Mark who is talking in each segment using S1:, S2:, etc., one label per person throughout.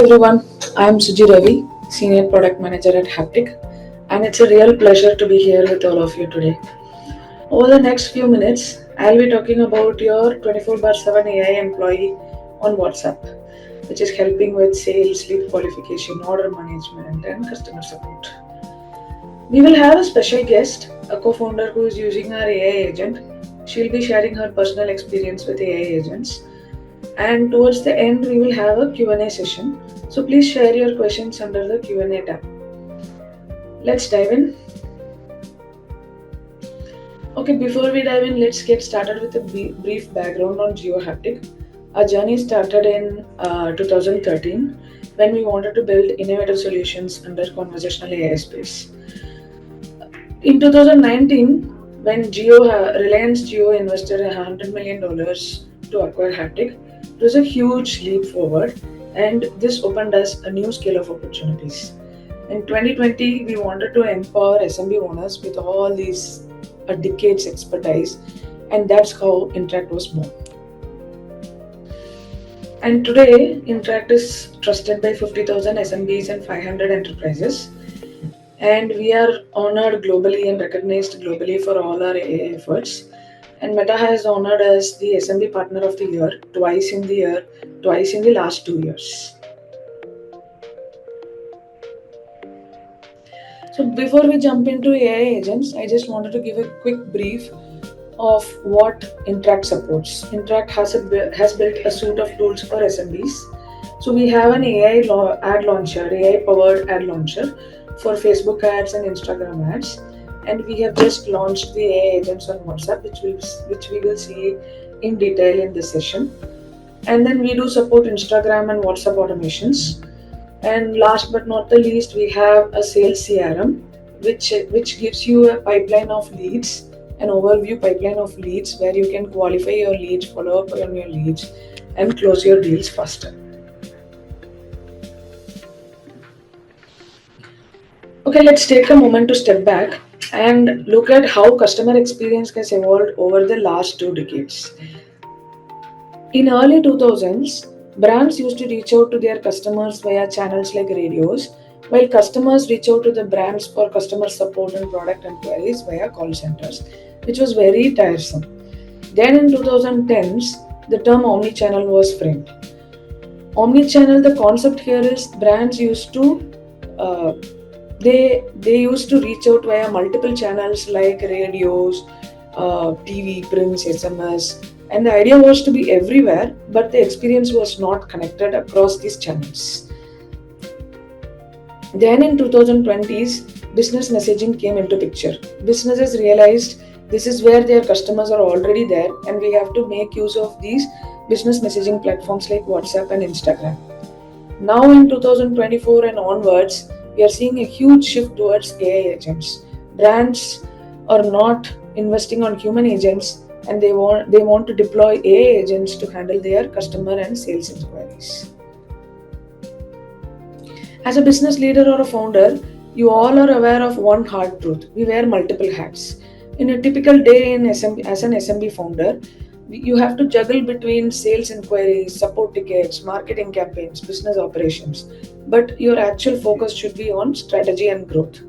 S1: everyone, I am Suji Ravi, Senior Product Manager at Haptic, and it's a real pleasure to be here with all of you today. Over the next few minutes, I'll be talking about your 24/7 AI employee on WhatsApp, which is helping with sales, lead qualification, order management, and customer support. We will have a special guest, a co founder who is using our AI agent. She'll be sharing her personal experience with AI agents, and towards the end we will have a Q&A session, so please share your questions under the Q&A tab. Let's dive in. Okay, before we dive in, let's get started with a brief background on GeoHaptic. Our journey started in 2013 when we wanted to build innovative solutions under conversational AI space. In 2019, when Reliance Jio invested $100 million to acquire Haptic, it was a huge leap forward, and this opened us a new scale of opportunities. In 2020, we wanted to empower SMB owners with all these a decade's expertise, and that's how Interact was born. And today, Interact is trusted by 50,000 SMBs and 500 enterprises. And we are honored globally and recognized globally for all our AI efforts. And Meta has honored us the SMB Partner of the Year twice in the last 2 years. So before we jump into AI agents, I just wanted to give a quick brief of what Interact supports. Interact has built a suite of tools for SMBs. So we have an AI powered ad launcher for Facebook ads and Instagram ads, and we have just launched the AI agents on WhatsApp, which we will see in detail in this session. And then we do support Instagram and WhatsApp automations. And last but not the least, we have a sales CRM, which gives you a pipeline of leads, an overview pipeline of leads where you can qualify your leads, follow up on your leads, and close your deals faster. Okay, let's take a moment to step back and look at how customer experience has evolved over the last 2 decades. In early 2000s, brands used to reach out to their customers via channels like radios, while customers reach out to the brands for customer support and product inquiries via call centers, which was very tiresome. Then in 2010s, the term omnichannel was framed. Omnichannel, the concept here is brands used to they used to reach out via multiple channels like radios, TV, prints, SMS, and the idea was to be everywhere, but the experience was not connected across these channels. Then in 2020s, business messaging came into picture. Businesses realized this is where their customers are already there, and we have to make use of these business messaging platforms like WhatsApp and Instagram. Now in 2024 and onwards, we are seeing a huge shift towards AI agents. Brands are not investing on human agents, and they want to deploy AI agents to handle their customer and sales inquiries. As a business leader or a founder, you all are aware of one hard truth: we wear multiple hats. In a typical day as an SMB founder, you have to juggle between sales inquiries, support tickets, marketing campaigns, business operations, but your actual focus should be on strategy and growth.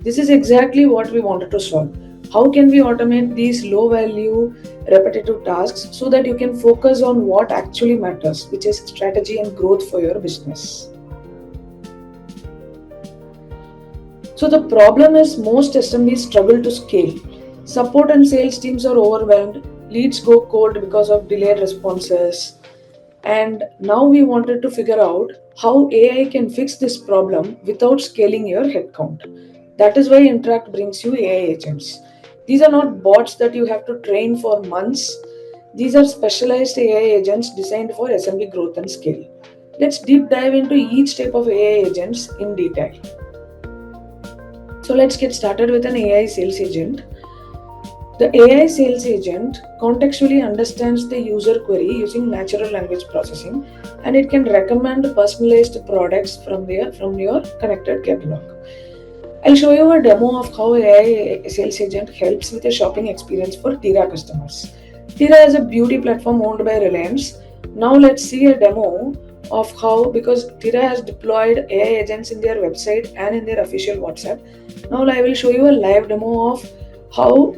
S1: This is exactly what we wanted to solve. How can we automate these low value, repetitive tasks so that you can focus on what actually matters, which is strategy and growth for your business? So the problem is most SMBs struggle to scale. Support and sales teams are overwhelmed, leads go cold because of delayed responses. And now we wanted to figure out how AI can fix this problem without scaling your headcount. That is why Interact brings you AI agents. These are not bots that you have to train for months. These are specialized AI agents designed for SMB growth and scale. Let's deep dive into each type of AI agents in detail. So let's get started with an AI sales agent. The AI sales agent contextually understands the user query using natural language processing, and it can recommend personalized products from your connected catalog. I'll show you a demo of how AI sales agent helps with a shopping experience for Tira customers. Tira is a beauty platform owned by Reliance. Now let's see a demo of how, because Tira has deployed AI agents in their website and in their official WhatsApp. Now I will show you a live demo of how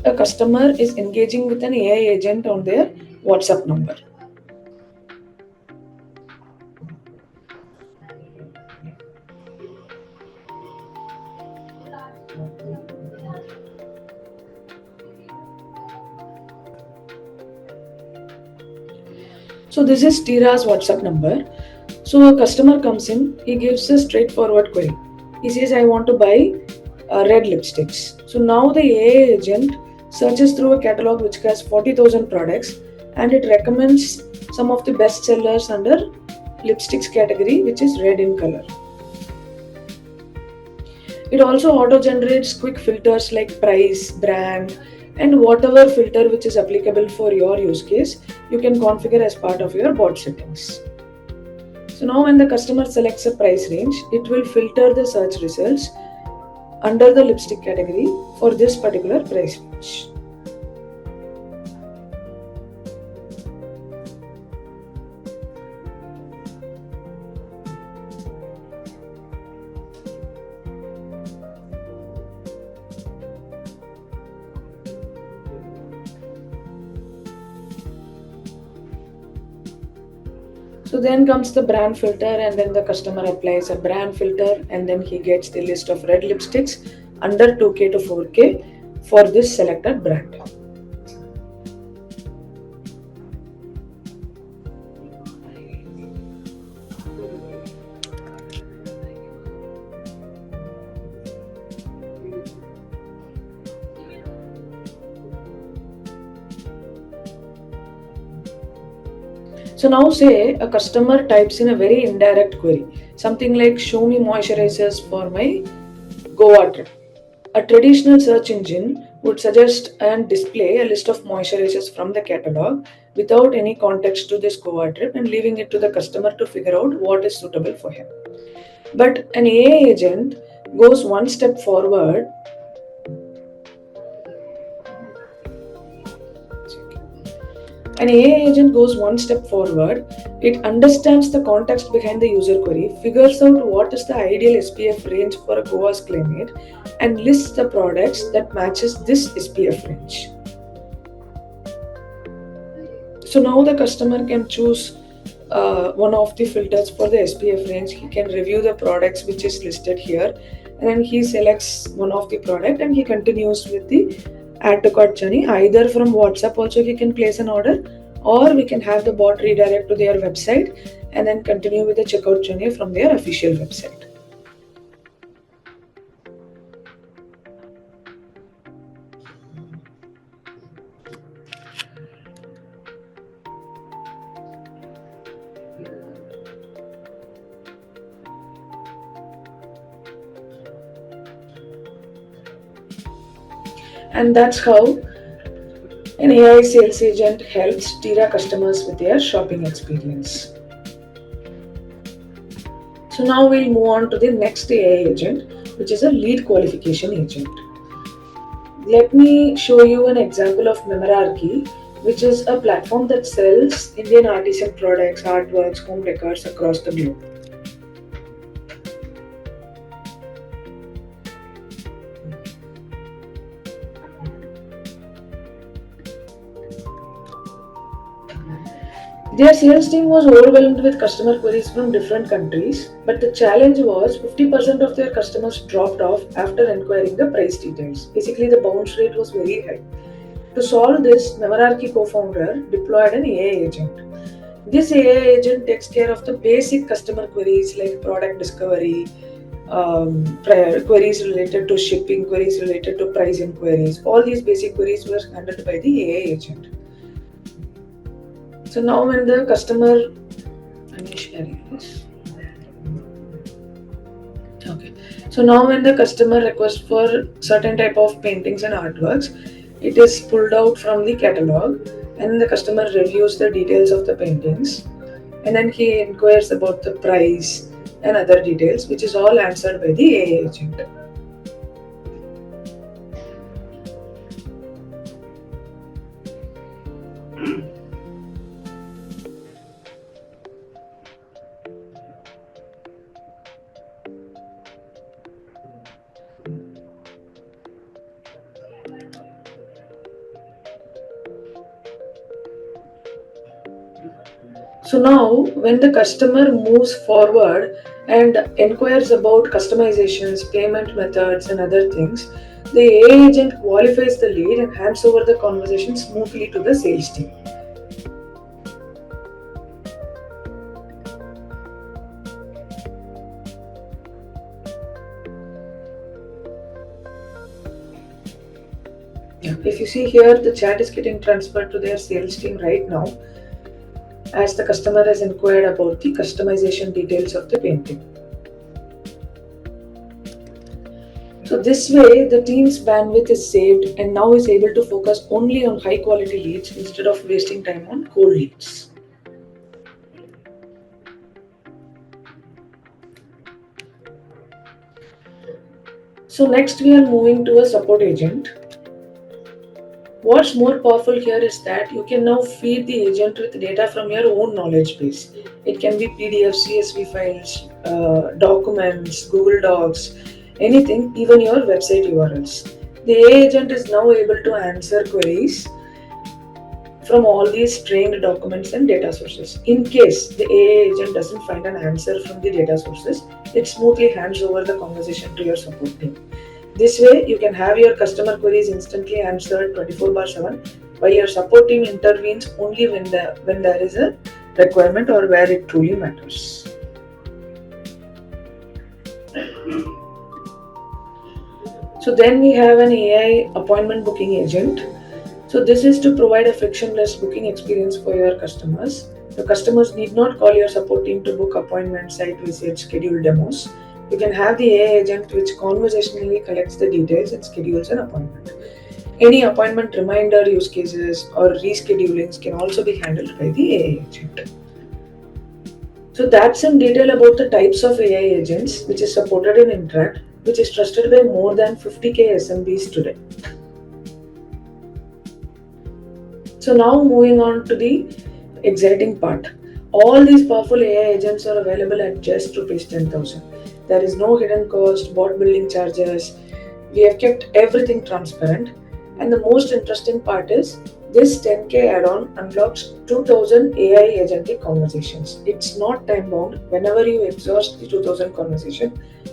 S1: a customer is engaging with an AI agent on their WhatsApp number. So this is Tira's WhatsApp number. So a customer comes in, he gives a straightforward query. He says, I want to buy red lipsticks. So now the AI agent searches through a catalog which has 40,000 products, and it recommends some of the best sellers under lipsticks category, which is red in color. It also auto generates quick filters like price, brand, and whatever filter which is applicable for your use case, you can configure as part of your bot settings. So now when the customer selects a price range, it will filter the search results under the lipstick category for this particular price range. So then comes the brand filter, and then the customer applies a brand filter, and then he gets the list of red lipsticks under 2K to 4K for this selected brand. So now say a customer types in a very indirect query, something like show me moisturizers for my Goa trip. A traditional search engine would suggest and display a list of moisturizers from the catalog without any context to this Goa trip and leaving it to the customer to figure out what is suitable for him. But an AI agent goes one step forward. An AI agent goes one step forward. It understands the context behind the user query, figures out what is the ideal SPF range for a Goa's climate, and lists the products that matches this SPF range. So now the customer can choose one of the filters for the SPF range. He can review the products which is listed here, and then he selects one of the product and he continues with the add to cart journey. Either from WhatsApp also he can place an order, or we can have the bot redirect to their website and then continue with the checkout journey from their official website. And that's how an AI sales agent helps Tira customers with their shopping experience. So now we'll move on to the next AI agent, which is a lead qualification agent. Let me show you an example of Memerarchy, which is a platform that sells Indian artisan products, artworks, home decors across the globe. Their sales team was overwhelmed with customer queries from different countries, but the challenge was 50% of their customers dropped off after inquiring the price details. Basically, the bounce rate was very high. To solve this, Memerarchy co-founder deployed an AI agent. This AI agent takes care of the basic customer queries like product discovery, queries related to shipping, queries related to price inquiries. All these basic queries were handled by the AI agent. So now when the customer, let me share this. Okay. So now when the customer requests for certain type of paintings and artworks, it is pulled out from the catalog, and the customer reviews the details of the paintings, and then he inquires about the price and other details, which is all answered by the AI agent. So now, when the customer moves forward and inquires about customizations, payment methods, and other things, the AI agent qualifies the lead and hands over the conversation smoothly to the sales team. Yeah. If you see here, the chat is getting transferred to their sales team right now as the customer has inquired about the customization details of the painting. So this way, the team's bandwidth is saved and now is able to focus only on high quality leads instead of wasting time on cold leads. So next we are moving to a support agent. What's more powerful here is that you can now feed the agent with data from your own knowledge base. It can be PDF, CSV files, documents, Google Docs, anything, even your website URLs. The AI agent is now able to answer queries from all these trained documents and data sources. In case the AI agent doesn't find an answer from the data sources, it smoothly hands over the conversation to your support team. This way, you can have your customer queries instantly answered 24/7, while your support team intervenes only when there is a requirement or where it truly matters. So then we have an AI appointment booking agent. So this is to provide a frictionless booking experience for your customers. The customers need not call your support team to book appointments, site visits, schedule demos. You can have the AI agent which conversationally collects the details and schedules an appointment. Any appointment reminder use cases or reschedulings can also be handled by the AI agent. So that's in detail about the types of AI agents which is supported in Interact, which is trusted by more than 50k SMBs today. So now moving on to the exciting part. All these powerful AI agents are available at just rupees 10,000. There is no hidden cost, bot building charges. We have kept everything transparent. And the most interesting part is this 10k add-on unlocks 2000 AI agentic conversations. It's not time bound. Whenever you exhaust the 2000 conversation,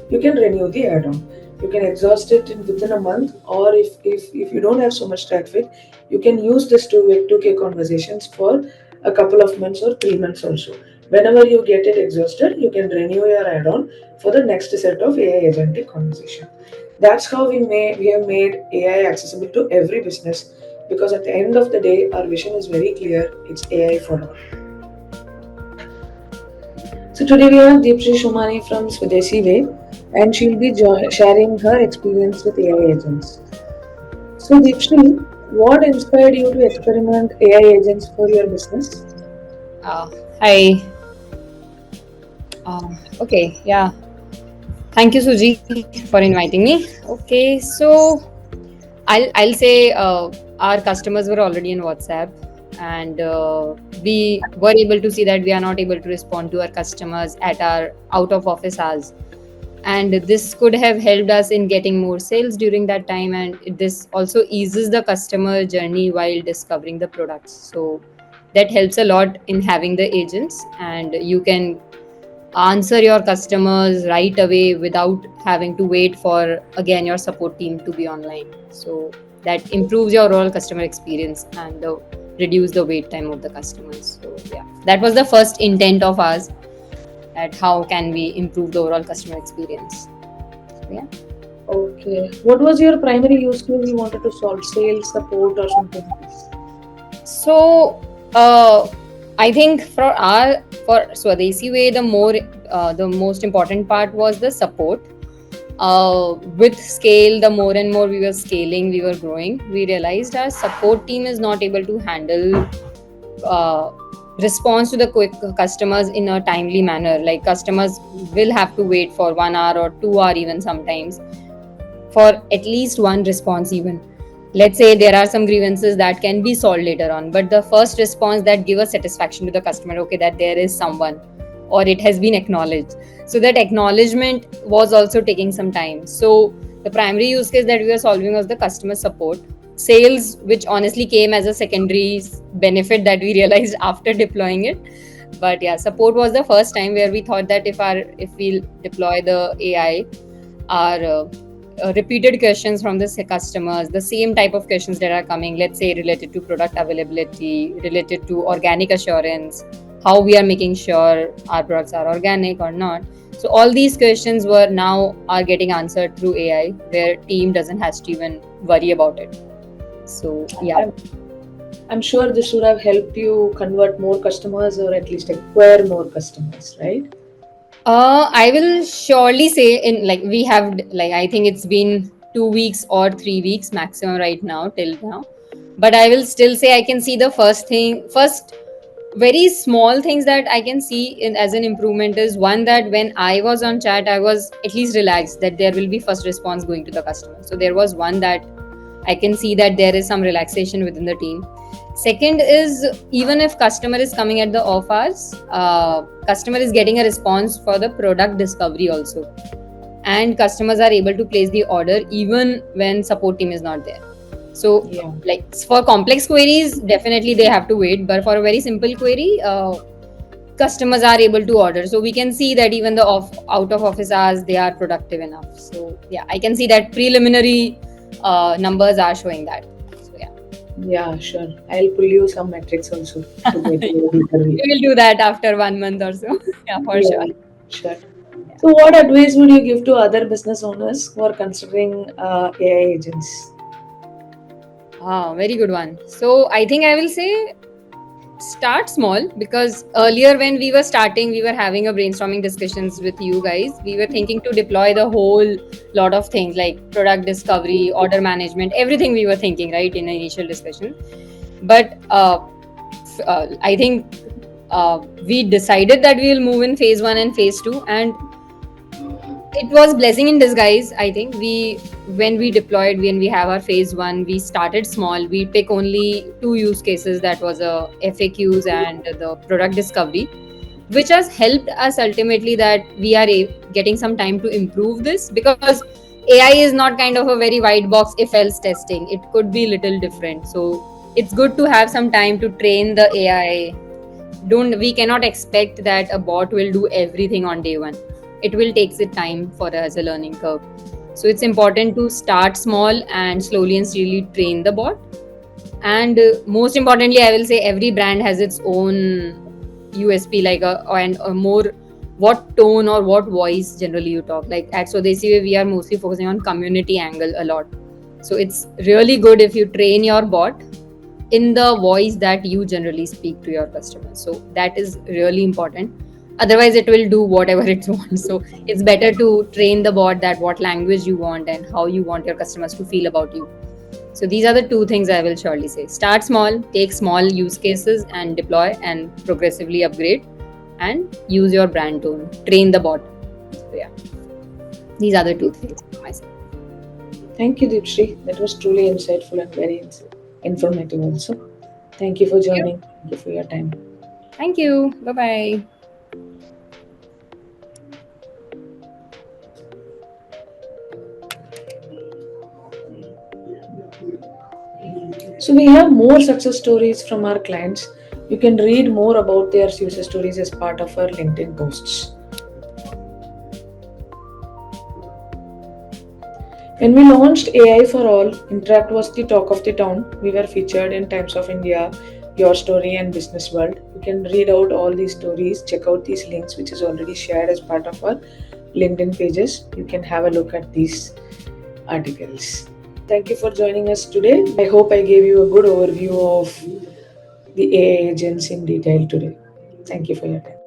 S1: you can renew the add-on. You can exhaust it within a month, or if you don't have so much traffic, you can use this 2k conversations for a couple of months or 3 months also. Whenever you get it exhausted, you can renew your add-on for the next set of AI agentic conversation. That's how we have made AI accessible to every business, because at the end of the day, our vision is very clear. It's AI for all. So today we have Deepshi Shumani from Swadeshi Way, and she'll be sharing her experience with AI agents. So Deepshi, what inspired you to experiment AI agents for your business?
S2: Uh, Hi. Okay, yeah. Thank you, Suji, for inviting me. Okay, so I'll say our customers were already in WhatsApp, and we were able to see that we are not able to respond to our customers at our out of office hours, and this could have helped us in getting more sales during that time, and this also eases the customer journey while discovering the products. So that helps a lot in having the agents, and you can answer your customers right away without having to wait for again your support team to be online. So that improves your overall customer experience and reduce the wait time of the customers. So yeah, that was the first intent of ours, at how can we improve the overall customer experience. So yeah.
S1: Okay. What was your primary use case you wanted to solve? Sales, support, or something else?
S2: So I think for Swadeshi Way, the most important part was the support. With scale, the more and more we were scaling, we were growing, we realized our support team is not able to handle uh, response to the quick customers in a timely manner. Like customers will have to wait for 1 hour or 2 hour even sometimes for at least one response. Even let's say there are some grievances that can be solved later on, but the first response that give a satisfaction to the customer, okay, that there is someone or it has been acknowledged, so that acknowledgement was also taking some time. So the primary use case that we were solving was the customer support. Sales, which honestly came as a secondary benefit that we realized after deploying it, But yeah, support was the first time where we thought that if we deploy the AI, our repeated questions from the customers, the same type of questions that are coming, let's say related to product availability, related to organic assurance, how we are making sure our products are organic or not. So all these questions are getting answered through AI, where team doesn't have to even worry about it. So yeah.
S1: I'm sure this would have helped you convert more customers or at least acquire more customers, right?
S2: I will surely say in like we have like I think it's been 2 weeks or 3 weeks maximum right now till now, but I will still say I can see the first very small things that I can see in as an improvement is one that when I was on chat I was at least relaxed that there will be first response going to the customer. So there was one that I can see that there is some relaxation within the team. Second is even if customer is coming at the off hours, customer is getting a response for the product discovery also, and customers are able to place the order even when support team is not there. So
S1: Yeah.
S2: like for complex queries, definitely they have to wait, but for a very simple query, customers are able to order. So we can see that even the out of office hours they are productive enough. So yeah, I can see that preliminary numbers are showing that. So yeah.
S1: Yeah, sure. I'll pull you some metrics also to get you a deeper
S2: We
S1: view.
S2: will do that after 1 month or so. Yeah, for
S1: Yeah,
S2: sure.
S1: sure. So, what advice would you give to other business owners who are considering AI agents?
S2: Very good one. So I think I will say start small, because earlier when we were starting we were having a brainstorming discussions with you guys, we were thinking to deploy the whole lot of things like product discovery, order management, everything we were thinking right in the initial discussion. But I think we decided that we will move in phase 1 and phase 2, and it was blessing in disguise. I think when we deployed, when we have our phase 1, we started small. We pick only 2 use cases, that was a FAQs and the product discovery, which has helped us ultimately that we are getting some time to improve this, because AI is not kind of a very white box if else testing, it could be little different. So it's good to have some time to train the AI. Don't We cannot expect that a bot will do everything on day one. It will take its time for us, a learning curve. So it's important to start small and slowly and steadily train the bot. And most importantly, I will say every brand has its own USP, like a more what tone or what voice generally you talk. Like at Swadesi, we are mostly focusing on community angle a lot. So it's really good if you train your bot in the voice that you generally speak to your customers. So that is really important. Otherwise, it will do whatever it wants. So it's better to train the bot that what language you want and how you want your customers to feel about you. So these are the 2 things I will surely say. Start small, take small use cases and deploy and progressively upgrade, and use your brand tone. Train the bot. So yeah, these are the 2 things from my side.
S1: Thank you, Deepshri. That was truly insightful and very informative also. Thank you for joining. Thank you for your time.
S2: Thank you. Bye-bye.
S1: So we have more success stories from our clients. You can read more about their success stories as part of our LinkedIn posts. When we launched AI for All, Interact was the talk of the town. We were featured in Times of India, Your Story, and Business World. You can read out all these stories, check out these links, which is already shared as part of our LinkedIn pages. You can have a look at these articles. Thank you for joining us today. I hope I gave you a good overview of the AI agents in detail today. Thank you for your time.